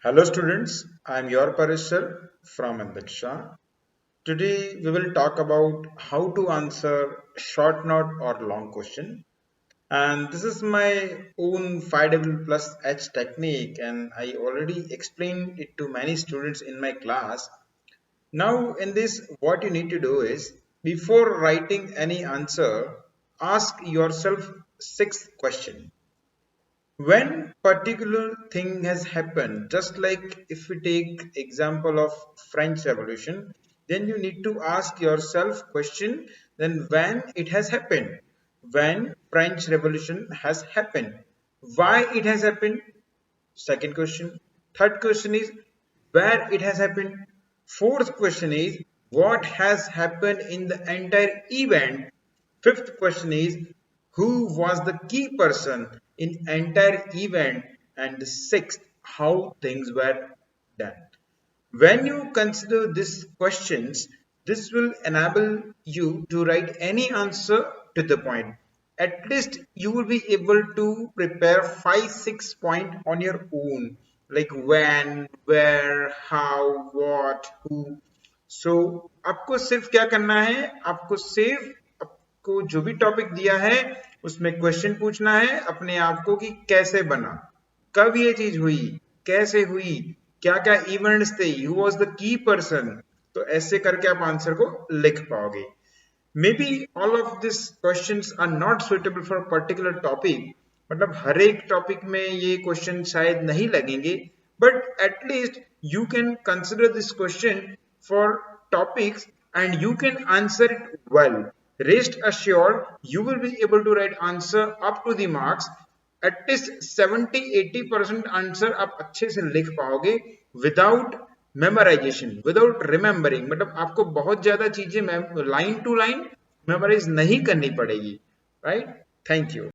Hello students, I am your Parishar from Andaksha. Today we will talk about how to answer short note or long question. And this is my own 5W plus H technique and I already explained it to many students in my class. Now in this what you need to do is before writing any answer, ask yourself 6 questions. When particular thing has happened, just like if we take example of French Revolution, then you need to ask yourself question, then when it has happened, when French Revolution has happened, why it has happened. Second question. Third question is where it has happened. Fourth question is what has happened in the entire event. Fifth question is who was the key person in entire event. And the sixth, how things were done. When you consider these questions, this will enable you to write any answer to the point. At least you will be able to prepare 5-6 points on your own, like when, where, how, what, who. So आपको सिर्फ क्या करना है, आपको सिर्फ आपको जो भी टॉपिक दिया है उसमें क्वेश्चन पूछना है अपने आप को कि कैसे बना, कब ये चीज हुई, कैसे हुई, क्या क्या इवेंट्स थे, who was the key person. तो ऐसे करके आप आंसर को लिख पाओगे. Maybe all of this questions are not suitable for particular topic. मतलब हर एक टॉपिक में ये क्वेश्चन शायद नहीं लगेंगे, but at least you can consider this question for topics and you can answer it well. Rest assured, you will be able to write answer up to the marks. At least 70-80% answer आप अच्छे से लिख पाओगे without memorisation, without remembering. मतलब आपको बहुत ज्यादा चीजें लाइन टू लाइन मेमोराइज नहीं करनी पड़ेगी. राइट. Thank you.